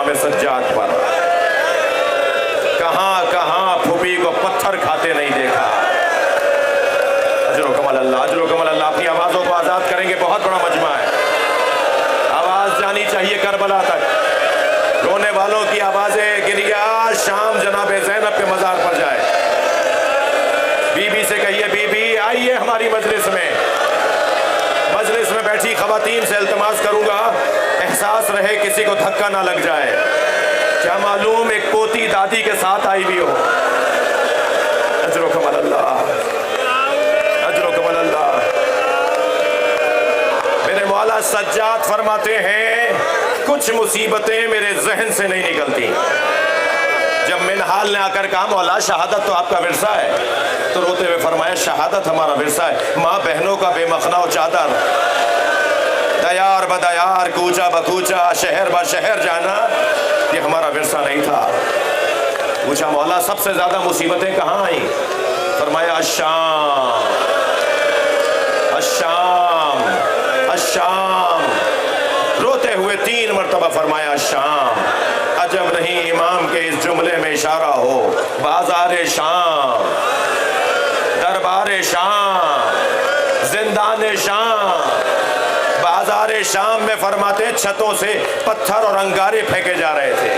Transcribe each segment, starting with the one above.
इमाम सज्जाद पर। कहां कहां फूफी को पत्थर खाते नहीं देखा। अजरो कमल अल्लाह, अजरो कमल अल्लाह। अपनी आवाज़ों को आज़ाद करेंगे, बहुत बड़ा मजमा है, आवाज़ जानी चाहिए करबला तक। रोने वालों की आवाज़ें गिरिया शाम जनाब ज़ैनब के मज़ार पर जाए। बीबी से कहिए, बीबी आइए हमारी मजलिस में, मजलिस में बैठी ख़वातीन से इल्तिमास करूँगा, एहसास रहे किसी को धक्का ना लग जाए। क्या मालूम एक पोती दादी के साथ आई भी हो। अजरो कमल अल्लाह, अजरो कमल अल्लाह। मेरे मौला सज्जाद फरमाते हैं कुछ मुसीबतें मेरे जहन से नहीं निकलती। जब मिनहाल ने आकर कहा मौला शहादत तो आपका विरसा है, तो रोते हुए फरमाया शहादत हमारा विरसा है। माँ बहनों का बेमखना चादर, दयार बदयार, कूचा बकूचा, शहर ब शहर जाना, ये हमारा विरसा नहीं था। पूछा मौला सबसे ज्यादा मुसीबतें कहाँ आई? फरमाया अश्शाम, अश्शाम, अश्शाम। रोते हुए 3 मरतबा फरमाया अश्शाम। अजब नहीं इमाम के इस जुमले में इशारा हो बाजार शाम, दरबार शाम, जिंदान शाम। बाजार शाम में फरमाते छतों से पत्थर और अंगारे फेंके जा रहे थे।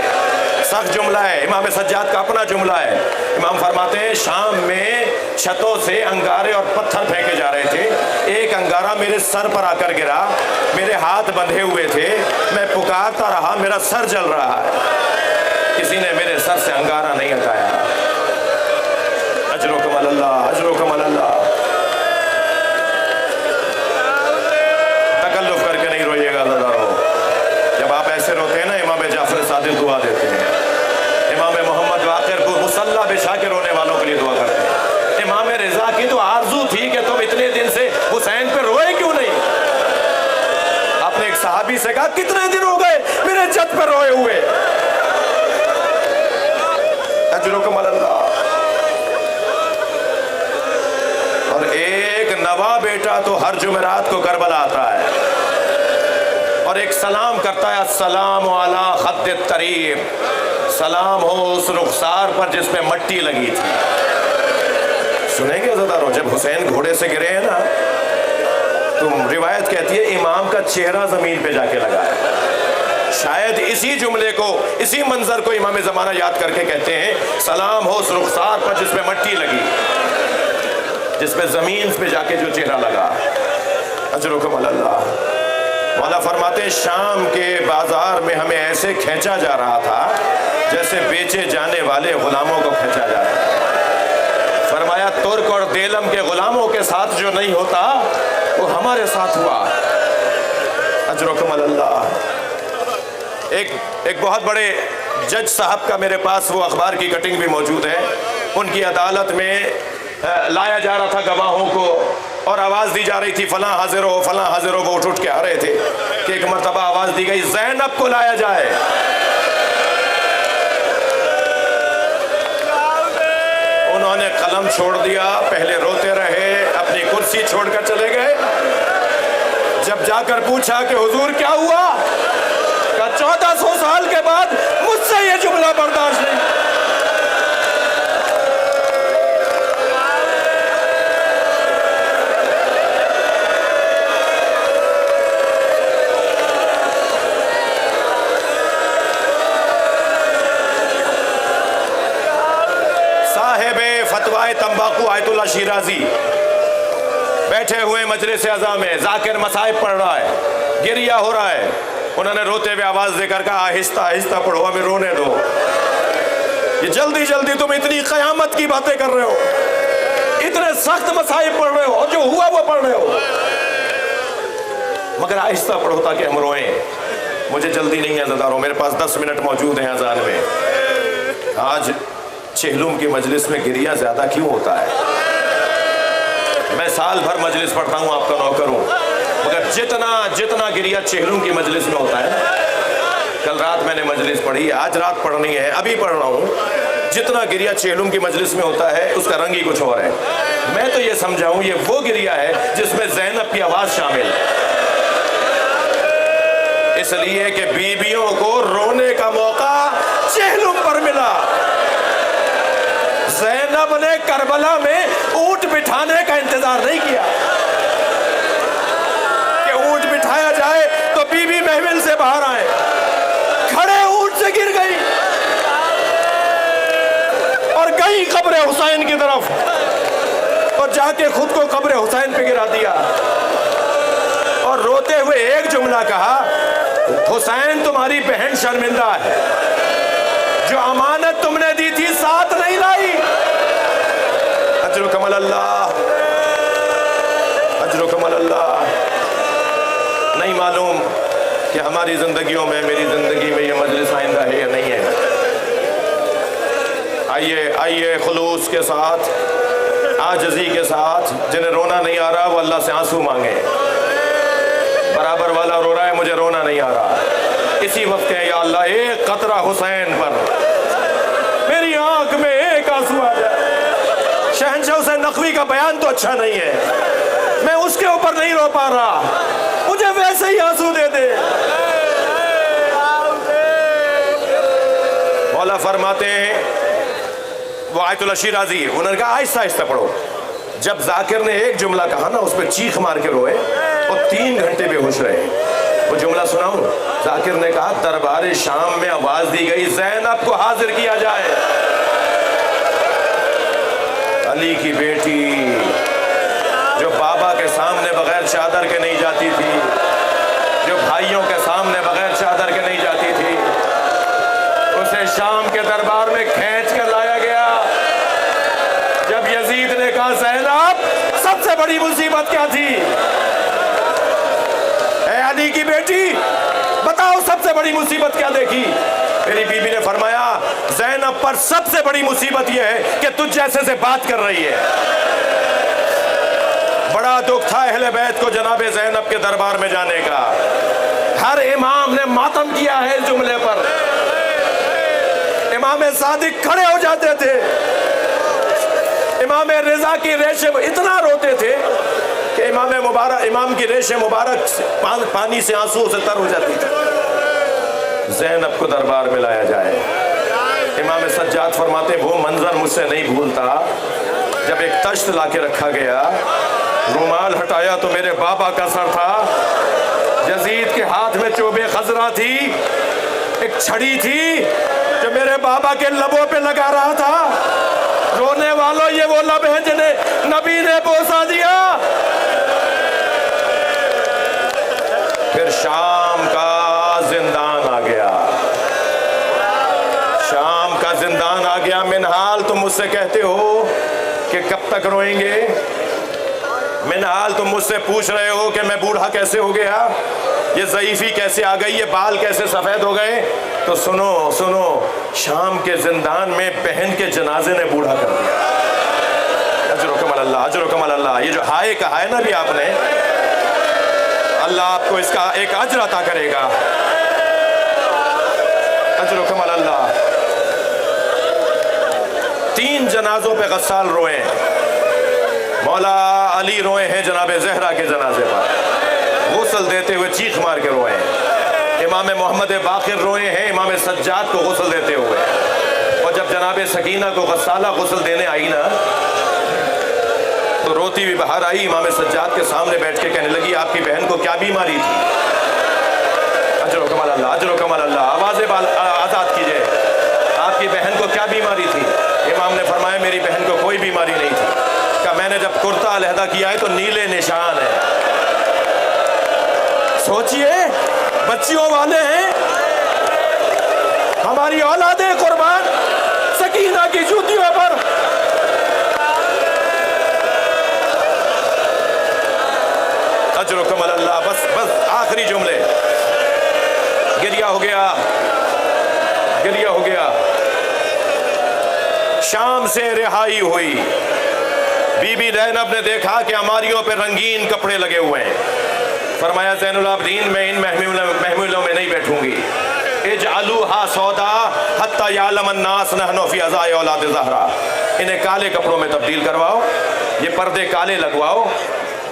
सख्त जुमला है, इमाम सज्जाद का अपना जुमला है। इमाम फरमाते हैं शाम में छतों से अंगारे और पत्थर फेंके जा रहे थे। एक अंगारा मेरे सर पर आकर गिरा, मेरे हाथ बंधे हुए थे, मैं पुकारता रहा, मेरा सर जल रहा है, किसी ने मेरे सर से अंगारा नहीं हटाया। अजरो कमल अल्लाह, अजरो कमल अल्लाह। तकल्लुफ करके नहीं रोइएगा ज़रारो। जब आप ऐसे रोते हैं ना, इमाम जाफर सादिक दुआ देते हैं, इमाम मोहम्मद बाक़िर को मुसल्ला बिछा के रोने वालों के लिए दुआ करते हैं। इमाम रिज़ा की तो आरज़ू थी कि तुम इतने दिन से हुसैन पे रोए क्यों नहीं। आपने एक सहाबी से कहा कितने दिन हो गए मेरे जद पे रोए हुए। अजरो कमल अल्लाह। और एक नवा बेटा तो हर जुमेरात को करबला आता है और एक सलाम करता है, अस्सलाम अला खद्द तरीब, सलाम हो उस रुखसार पर जिसपे मट्टी लगी थी। सुनेंगे ज़रा, जब हुसैन घोड़े से गिरे हैं ना, तो रिवायत कहती है इमाम का चेहरा जमीन पे जाके लगा है। शायद इसी जुमले को, इसी मंजर को इमाम ज़माना याद करके कहते हैं सलाम हो उस रुखसार पर जिसपे मट्टी लगी, जिसपे जमीन पे जाके जो चेहरा लगा। अजरो कमल अल्लाह। मौला फरमाते शाम के बाजार में हमें ऐसे खींचा जा रहा था जैसे बेचे जाने वाले गुलामों को खींचा जा रहा था। फरमाया तुर्क और देलम के गुलामों के साथ जो नहीं होता वो हमारे साथ हुआ। अजरो कमल अल्लाह। एक बहुत बड़े जज साहब का मेरे पास वो अखबार की कटिंग भी मौजूद है। उनकी अदालत में लाया जा रहा था गवाहों को और आवाज़ दी जा रही थी फलां हाजिर हो, फलां हाजिर हो। वो उठ के आ रहे थे कि एक मरतबा आवाज़ दी गई ज़ैनब को लाया जाए। उन्होंने कलम छोड़ दिया, पहले रोते रहे, अपनी कुर्सी छोड़कर चले गए। जब जाकर पूछा कि हुजूर क्या हुआ, का 1400 साल के बाद मुझसे ये जुमला बर्दाश्त नहीं। फतवाए तंबाकू आयतुल्लाह शिराजी बैठे हुए मजलिस अज़ा में, जाकिर मसाइब पढ़ रहा है, गिरिया हो रहा है। उन्होंने रोते हुए आवाज देकर कहा आहिस्ता आहिस्ता पढ़ो, हमें रोने दो। ये जल्दी जल्दी तुम इतनी कयामत की बातें कर रहे हो, इतने सख्त मसाइब पढ़ रहे हो और जो हुआ वो पढ़ रहे हो, मगर आहिस्ता पढ़ो ताकि हम रोएं। मुझे जल्दी नहीं है ज़दारो, मेरे पास 10 मिनट मौजूद हैं अज़ान में। आज चेहलुम की मजलिस में गिरिया ज्यादा क्यों होता है? मैं साल भर मजलिस पढ़ता हूँ, आपका नौकर हूँ, मगर जितना गिरिया चेहलुम की मजलिस में होता है। कल रात मैंने मजलिस पढ़ी, आज रात पढ़नी है, अभी पढ़ रहा हूँ। जितना गिरिया चेहलुम की मजलिस में होता है उसका रंग ही कुछ और है। मैं तो ये समझाऊँ ये वो गिरिया है जिसमें ज़ैनब की आवाज़ शामिल है, इसलिए कि बीबियों को रोने का मौका करबला में ऊंट बिठाने का इंतजार नहीं किया कि ऊंट बिठाया जाए तो बीबी महफिल से बाहर आए, खड़े ऊंट से गिर गई और गई कब्र हुसैन की तरफ और जाके खुद को कब्र हुसैन पे गिरा दिया और रोते हुए एक जुमला कहा, हुसैन तुम्हारी बहन शर्मिंदा है, जो अमानत तुमने दी थी साथ नहीं लाई। अजरुकम अल्लाह, अजरुकम अल्लाह। नहीं मालूम कि हमारी जिंदगियों में, मेरी जिंदगी में ये मजलिस आइंदा है या नहीं है। आइए आइए खुलूस के साथ, आजिज़ी के साथ, जिन्हें रोना नहीं आ रहा वो अल्लाह से आंसू मांगे। बराबर वाला रो रहा है, मुझे रोना नहीं आ रहा, इसी वक्त है या अल्लाह एक कतरा हुसैन पर, मेरी आंख में एक आंसू आ जाए। शहंशाह हुसैन नकवी का बयान तो अच्छा नहीं है, मैं उसके ऊपर नहीं रो पा रहा, मुझे वैसे ही आंसू दे दे। मौला फरमाते हैं वो आयतुल अशीराजी, उन्होंने कहा आहिस्ता आहिस्ता पढ़ो। जब जाकिर ने एक जुमला कहा ना, उस पर चीख मार के रोए और 3 घंटे बेहोश रहे। वो जुमला सुनाऊं? जाकिर ने कहा दरबार शाम में आवाज दी गई, ज़ैनब को हाजिर किया जाए। अली की बेटी जो बाबा के सामने बगैर चादर के नहीं जाती थी, जो भाइयों के सामने बगैर चादर के नहीं जाती थी, उसे शाम के दरबार में खींच कर लाया गया। जब यजीद ने कहा ज़ैनब सबसे बड़ी मुसीबत क्या थी, ऐ अली की बेटी बताओ सबसे बड़ी मुसीबत क्या देखी? मेरी बीबी ने फरमाया ज़ैनब पर सबसे बड़ी मुसीबत यह है कि तुझ जैसे से बात कर रही है। बड़ा दुख था अहले बैत को जनाबे ज़ैनब के दरबार में जाने का। हर इमाम ने मातम किया है इस जुमले पर। इमाम सादिक खड़े हो जाते थे, इमाम रिजा की रेशे इतना रोते थे कि इमाम की रेशे मुबारक पानी से आंसू से तर हो जाती थी। ज़ैनब को दरबार में लाया जाए। इमाम सज्जाद फरमाते वो मंजर मुझसे नहीं भूलता, जब एक तश्त ला के रखा गया, रुमाल हटाया तो मेरे बाबा का सर था, यजीद के हाथ में चोबे खजरा थी, एक छड़ी थी जो मेरे बाबा के लबों पे लगा रहा था। रोने वालों ये वो लब है जिन्हें नबी ने बोसा दिया। फिर शाम का जिंदान आ गया, शाम का जिंदान आ गया। मिनहाल तुम मुझसे कहते हो कि कब तक रोएंगे, मिनहाल तुम मुझसे पूछ रहे हो कि मैं बूढ़ा कैसे हो गया, ये ज़ईफ़ी कैसे आ गई, ये बाल कैसे सफ़ेद हो गए। तो सुनो सुनो, शाम के जिंदान में बहन के जनाजे ने बूढ़ा कर दिया। अजरुकम अल्लाह, अजरुकम अल्लाह। ये जो हाय कहा है ना भी आपने, अल्लाह आपको इसका एक अजर अता करेगा। अजरुकम अल्लाह। 3 जनाजों पे गस्साल रोए, मौला अली रोए हैं जनाबे ज़हरा के जनाजे पर, गुस्ल देते हुए चीख मार के रोए। इमाम मोहम्मद बाक़िर रोए हैं इमाम सज्जाद को गुस्ल देते हुए। और जब जनाबे सकीना को गस्साला गुस्ल देने आई ना, तो रोती हुई बाहर आई, इमाम सज्जाद के सामने बैठ के कहने लगी आपकी बहन को क्या बीमारी थी। अजर कमाल अल्लाह, अजर कमाल अल्लाह। आवाज़ें आज़ाद कीजिए, आपकी बहन को क्या बीमारी थी? इमाम ने फरमाया मेरी बहन को कोई बीमारी नहीं थी। कहा मैंने जब कुर्ता अलहदा किया है तो नीले निशान है। सोचिए बच्चियों वाले हैं, हमारी औलादे कुर्बान सकीना की जूतियों पर। अजर कमल अल्लाह। बस बस आखिरी जुमले, गिरिया हो गया, गिरिया हो गया। शाम से रिहाई हुई, बीबी ज़ैनब ने देखा कि अमारियों पे रंगीन कपड़े लगे हुए हैं। फरमाया ज़ैनुल आबिदीन मैं इन महमूलों में नहीं बैठूंगी। इजअलूहा सौदा हत्ता यालम अन्नास नहनु फी अज़ाए औलाद ज़हरा। इन्हें काले कपड़ों में तब्दील करवाओ, ये पर्दे काले लगवाओ,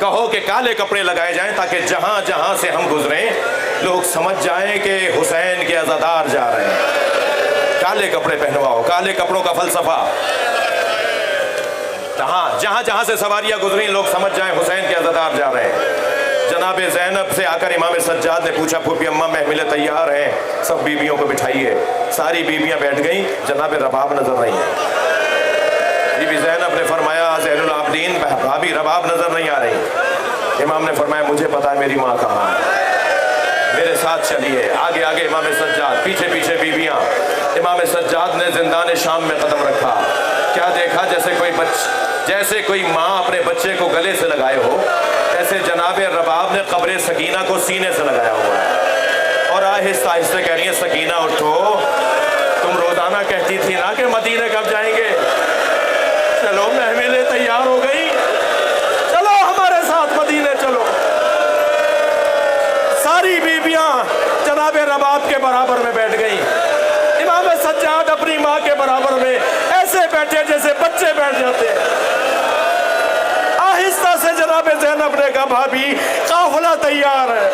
कहो कि काले कपड़े लगाए जाएं ताकि जहां जहां से हम गुजरें लोग समझ जाएं कि हुसैन के अज़ादार जा रहे हैं। काले कपड़े पहनवाओ, काले कपड़ों का फलसफा। हाँ, जहाँ जहाँ से सवारियाँ गुजरी लोग समझ जाएं हुसैन के अज़ादार जा रहे हैं। जनाब ज़ैनब से आकर इमाम सज्जाद ने पूछा, फूफी अम्मा महमिलें तैयार हैं, सब बीवियों को बिठाइए। सारी बीवियाँ बैठ गईं, जनाब रबाब नजर नहीं है। बीबी ज़ैनब ने फरमाया, ज़ैनुल आबदीन भाभी रबाब नजर नहीं आ रही। इमाम ने फरमाया, मुझे पता है मेरी माँ कहाँ है, मेरे साथ चलिए। आगे आगे इमाम सज्जाद, पीछे पीछे बीवियाँ। इमाम सज्जाद ने जिंदान शाम में कदम रखा। क्या देखा, जैसे कोई माँ अपने बच्चे को गले से लगाए हो, ऐसे जनाब रबाब ने कब्र सकीना को सीने से लगाया हुआ है और आहिस्ता आहिस्ता कह रही है, सकीना उठो, तुम रोजाना कहती थी ना कि मदीने कब जाएंगे, चलो महमिलें तैयार हो गई, चलो हमारे साथ मदीने चलो। सारी बीबियां जनाब रबाब के बराबर में बैठ गई। इमाम सज्जाद अपनी माँ के बराबर में ऐसे बैठे जैसे बच्चे बैठ जाते हैं। आहिस्ता से जनाब ज़ैनब ने कहा, भाभी काफिला तैयार है,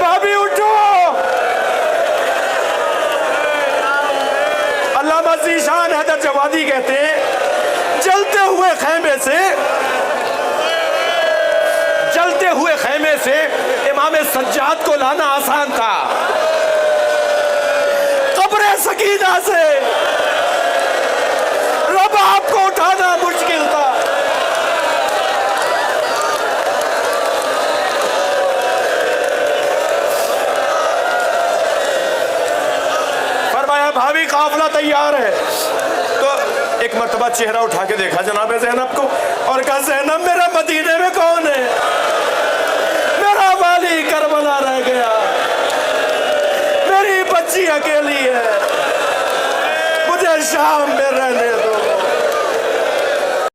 भाभी उठो। अल्लामा ज़ीशान हैदर जवादी कहते हैं, जलते हुए खैमे से इमाम सज्जाद को लाना आसान था, कब्र सकीना से रबाब को उठाना मुश्किल था। फरमाया, भाभी काफिला तैयार है। तो एक मर्तबा चेहरा उठा के देखा जनाब ज़ैनब को और कहा, ज़ैनब मेरा मदीने में कौन है? मेरा वाली करबला रह गया, मेरी बच्ची अकेली है, मुझे शाम में रहने